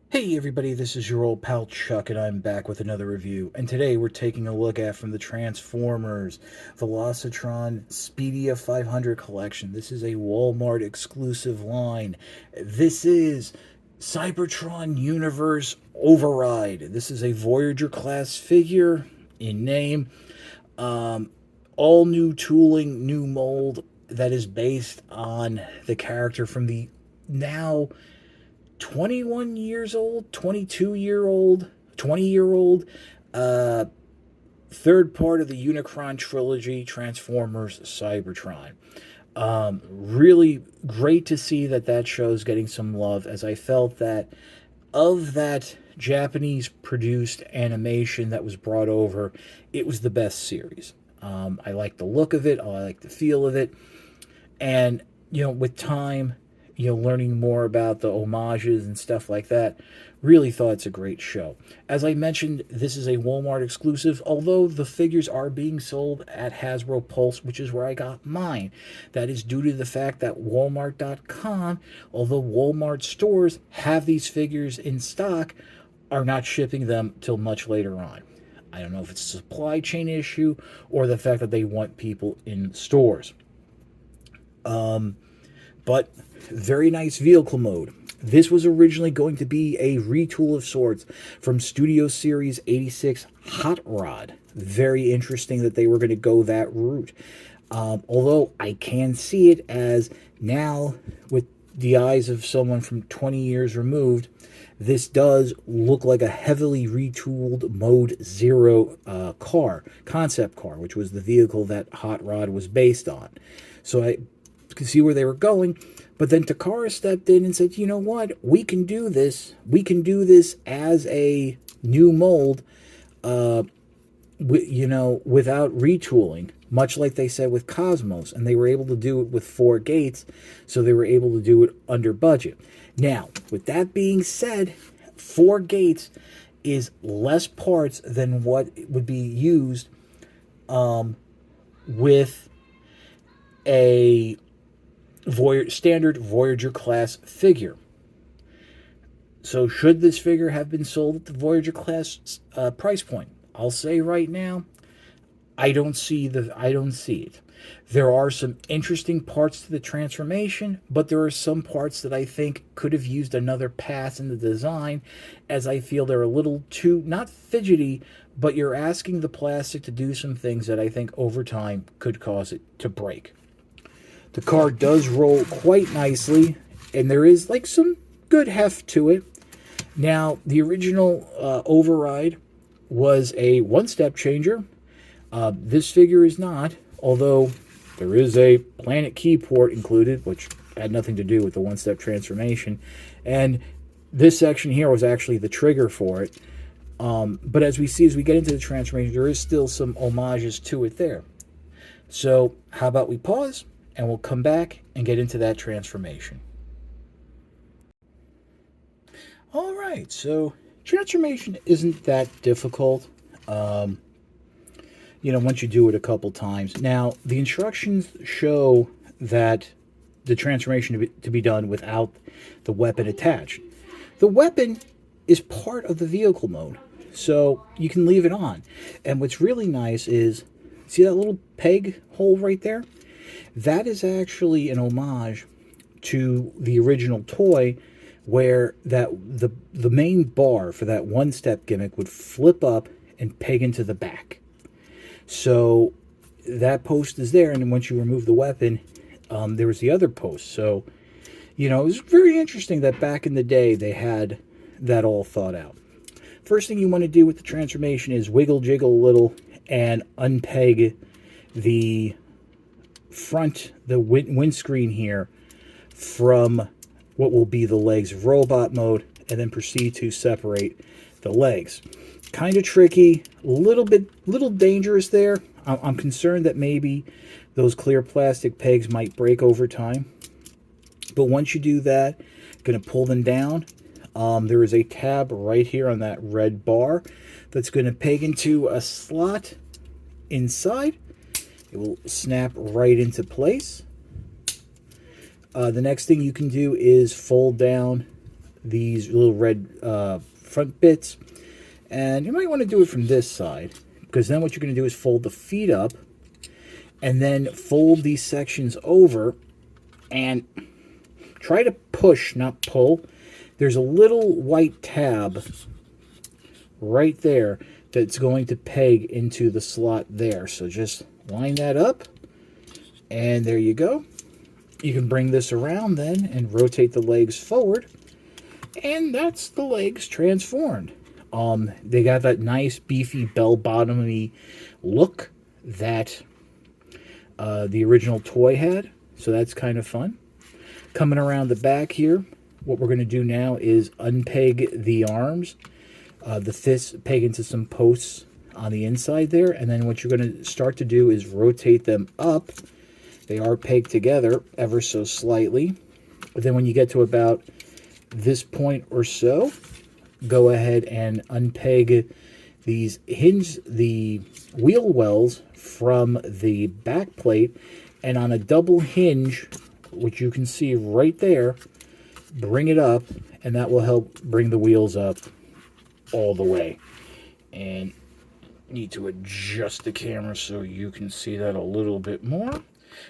Hey everybody, this is your old pal Chuck, and I'm back with another review. And today we're taking a look at from the Transformers Velocitron Speedia 500 collection. This is a Walmart exclusive line. This is Cybertron Universe Override. This is a Voyager class figure in name. All new tooling, new mold that is based on the character from the now 21 years old, 22-year-old, 20-year-old, uh, third part of the Unicron trilogy, Transformers Cybertron. Really great to see that show's getting some love, as I felt that of that Japanese produced animation that was brought over, it was the best series. I like the look of it, I like the feel of it, and with time, learning more about the homages and stuff like that, really thought it's a great show. As I mentioned, this is a Walmart exclusive, although the figures are being sold at Hasbro Pulse, which is where I got mine. That is due to the fact that Walmart.com, although Walmart stores have these figures in stock, are not shipping them till much later on. I don't know if it's a supply chain issue or the fact that they want people in stores. But very nice vehicle mode. This was originally going to be a retool of sorts from Studio Series 86 Hot Rod. Very interesting that they were going to go that route. Although I can see it as now, with the eyes of someone from 20 years removed, this does look like a heavily retooled Mode Zero concept car, which was the vehicle that Hot Rod was based on. So I could see where they were going. But then Takara stepped in and said, you know what? We can do this. We can do this as a new mold, without retooling, much like they said with Cosmos. And they were able to do it with 4 gates, so they were able to do it under budget. Now, with that being said, 4 gates is less parts than what would be used with a standard Voyager class figure. So should this figure have been sold at the Voyager class price point? I'll say right now, I don't see it. There are some interesting parts to the transformation, but there are some parts that I think could have used another pass in the design, as I feel they're a little too, not fidgety, but you're asking the plastic to do some things that I think over time could cause it to break. The car does roll quite nicely, and there is like some good heft to it. Now, the original Override was a one-step changer. This figure is not, although there is a Planet Key port included, which had nothing to do with the one-step transformation. And this section here was actually the trigger for it. But as we see, as we get into the transformation, there is still some homages to it there. So how about we pause, and we'll come back and get into that transformation. All right, so transformation isn't that difficult, once you do it a couple times. Now, the instructions show that the transformation to be done without the weapon attached. The weapon is part of the vehicle mode, so you can leave it on. And what's really nice is, see that little peg hole right there? That is actually an homage to the original toy, where the main bar for that one-step gimmick would flip up and peg into the back. So that post is there, and then once you remove the weapon, there was the other post. So, it was very interesting that back in the day they had that all thought out. First thing you want to do with the transformation is wiggle jiggle a little and unpeg the windscreen here from what will be the legs of robot mode, and then proceed to separate the legs. Kind of tricky, little dangerous there. I'm concerned that maybe those clear plastic pegs might break over time. But once you do that, going to pull them down. There is a tab right here on that red bar that's going to peg into a slot inside. It will snap right into place. The next thing you can do is fold down these little red front bits. And you might want to do it from this side, because then what you're going to do is fold the feet up and then fold these sections over and try to push, not pull. There's a little white tab right there that's going to peg into the slot there. So just line that up, and there you go. You can bring this around then and rotate the legs forward, and that's the legs transformed. They got that nice beefy bell-bottomy look that the original toy had, so that's kind of fun. Coming around the back here, what we're going to do now is unpeg the arms. The fists peg into some posts on the inside there, and then what you're going to start to do is rotate them up. They are pegged together ever so slightly. But then when you get to about this point or so, go ahead and unpeg these the wheel wells from the back plate, and on a double hinge, which you can see right there, bring it up, and that will help bring the wheels up all the way. And need to adjust the camera so you can see that a little bit more.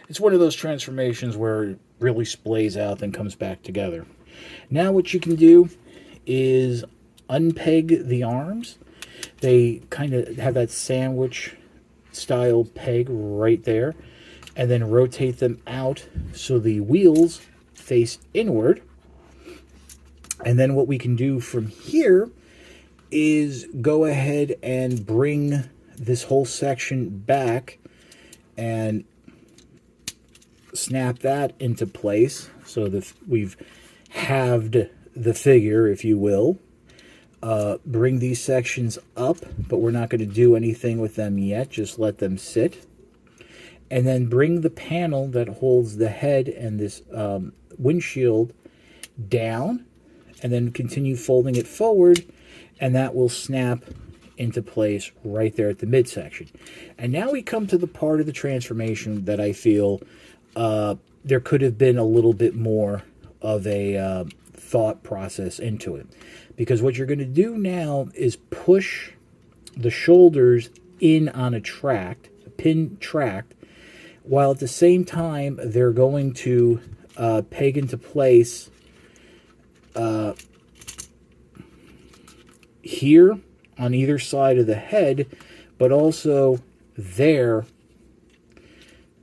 It's one of those transformations where it really splays out then comes back together. Now what you can do is unpeg the arms. They kind of have that sandwich style peg right there, and then rotate them out so the wheels face inward. And then what we can do from here is go ahead and bring this whole section back and snap that into place so that we've halved the figure, if you will. Bring these sections up, but we're not going to do anything with them yet, just let them sit. And then bring the panel that holds the head and this windshield down, and then continue folding it forward, and that will snap into place right there at the midsection. And now we come to the part of the transformation that I feel there could have been a little bit more of a thought process into it. Because what you're going to do now is push the shoulders in on a tract, a pin tract, while at the same time they're going to peg into place here on either side of the head, but also there.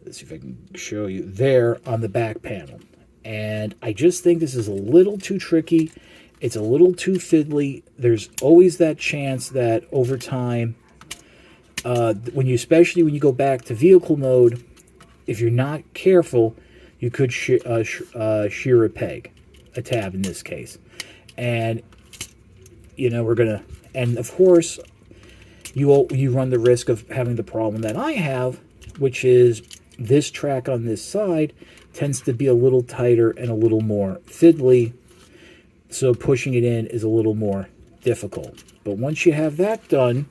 Let's see if I can show you there on the back panel. And I just think this is a little too tricky. It's a little too fiddly. There's always that chance that over time, especially when you go back to vehicle mode, if you're not careful, you could shear a peg, a tab in this case. And, you know, and of course, you run the risk of having the problem that I have, which is this track on this side tends to be a little tighter and a little more fiddly, so pushing it in is a little more difficult. But once you have that done,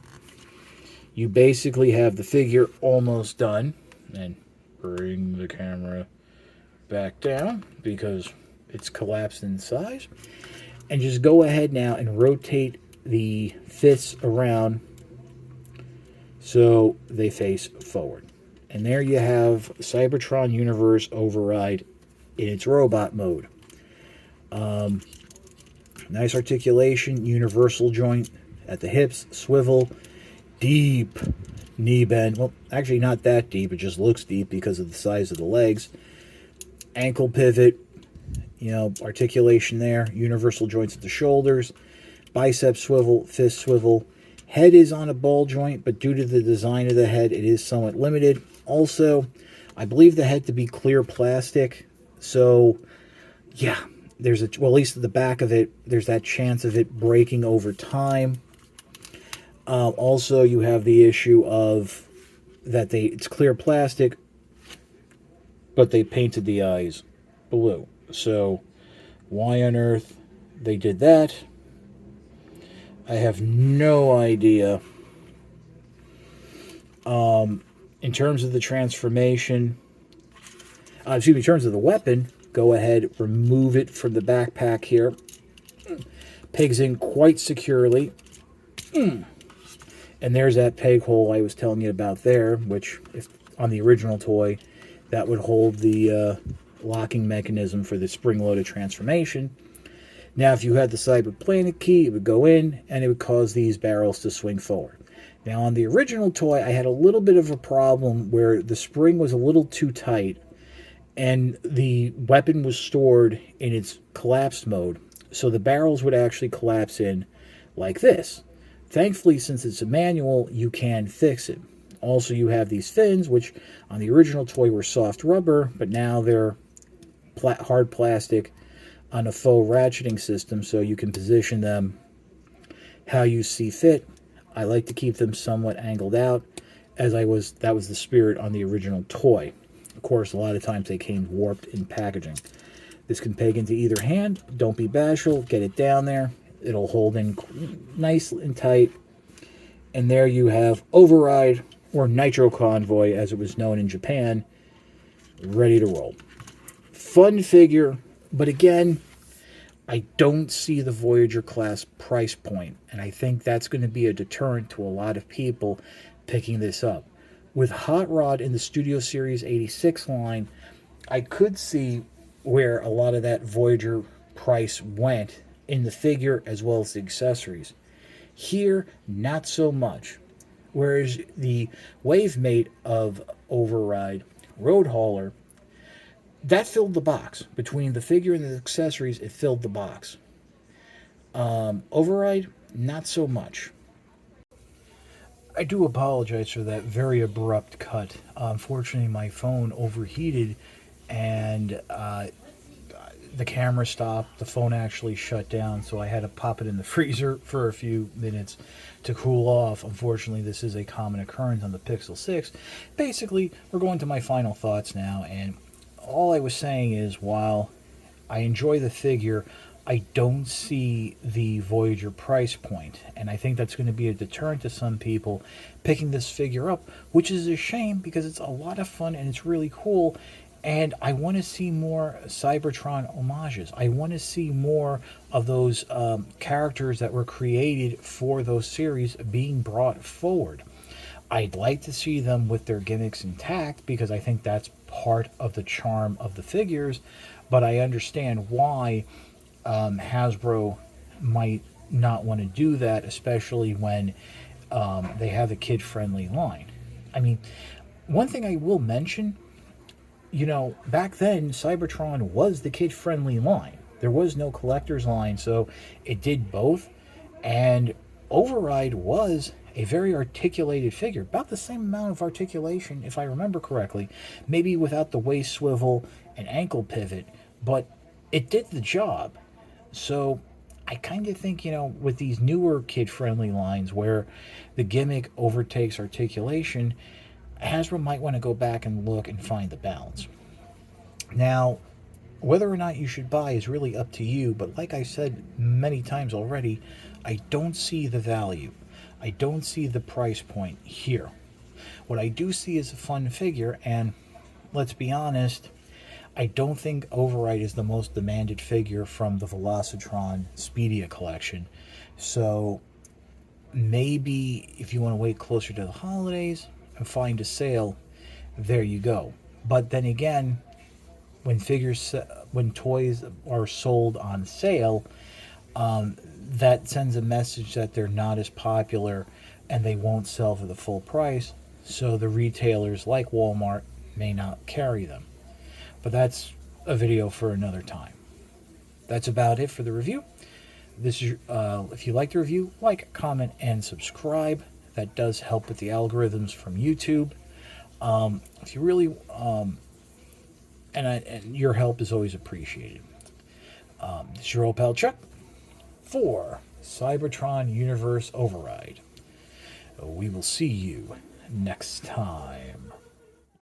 you basically have the figure almost done. And bring the camera back down because it's collapsed in size. And just go ahead now and rotate the fists around so they face forward. And there you have Cybertron Universe Override in its robot mode. Nice articulation, universal joint at the hips, swivel, deep knee bend. Well, actually not that deep, it just looks deep because of the size of the legs. Ankle pivot, you know, articulation there, universal joints at the shoulders, bicep swivel, fist swivel. Head is on a ball joint, but due to the design of the head, it is somewhat limited. Also, I believe the head to be clear plastic, so yeah, there's at least at the back of it, there's that chance of it breaking over time. Also, you have the issue of that it's clear plastic, but they painted the eyes blue. So, why on earth they did that? I have no idea. In terms of the transformation, in terms of the weapon, go ahead, remove it from the backpack here. Pegs in quite securely. And there's that peg hole I was telling you about there, which, if on the original toy, that would hold the locking mechanism for the spring-loaded transformation. Now, if you had the Cyberplanet key, it would go in, and it would cause these barrels to swing forward. Now, on the original toy, I had a little bit of a problem where the spring was a little too tight, and the weapon was stored in its collapsed mode, so the barrels would actually collapse in like this. Thankfully, since it's a manual, you can fix it. Also, you have these fins, which on the original toy were soft rubber, but now they're hard plastic on a faux ratcheting system, so you can position them how you see fit. I like to keep them somewhat angled out, that was the spirit on the original toy. Of course, a lot of times they came warped in packaging. This can peg into either hand. Don't be bashful. Get it down there. It'll hold in nice and tight. And there you have Override, or Nitro Convoy, as it was known in Japan, ready to roll. Fun figure, but again, I don't see the Voyager class price point, and I think that's going to be a deterrent to a lot of people picking this up. With Hot Rod in the Studio Series 86 line, I could see where a lot of that Voyager price went in the figure as well as the accessories. Here, not so much. Whereas the Wavemate of Override, Road Hauler, that filled the box. Between the figure and the accessories, it filled the box. Override, not so much. I do apologize for that very abrupt cut. Unfortunately, my phone overheated and the camera stopped. The phone actually shut down, so I had to pop it in the freezer for a few minutes to cool off. Unfortunately, this is a common occurrence on the Pixel 6. Basically, we're going to my final thoughts now, and all I was saying is, while I enjoy the figure, I don't see the Voyager price point, and I think that's going to be a deterrent to some people picking this figure up, which is a shame because it's a lot of fun and it's really cool, and I want to see more Cybertron homages. I want to see more of those characters that were created for those series being brought forward. I'd like to see them with their gimmicks intact because I think that's part of the charm of the figures, but I understand why Hasbro might not want to do that, especially when they have a kid-friendly line. I mean, one thing I will mention, back then, Cybertron was the kid-friendly line. There was no collector's line, so it did both, and Override was a very articulated figure, about the same amount of articulation, if I remember correctly, maybe without the waist swivel and ankle pivot, but it did the job. So I kind of think, with these newer kid-friendly lines where the gimmick overtakes articulation, Hasbro might want to go back and look and find the balance. Now, whether or not you should buy is really up to you, but like I said many times already, I don't see the value. I don't see the price point here. What I do see is a fun figure, and let's be honest, I don't think Override is the most demanded figure from the Velocitron Speedia collection. So maybe if you want to wait closer to the holidays and find a sale, there you go. But then again, when toys are sold on sale, that sends a message that they're not as popular and they won't sell for the full price, so the retailers like Walmart may not carry them. But that's a video for another time. That's about it for the review. This is if you like the review, like, comment, and subscribe. That does help with the algorithms from YouTube. If you really and your help is always appreciated. This is your old pal Chuck for Cybertron Universe Override. We will see you next time.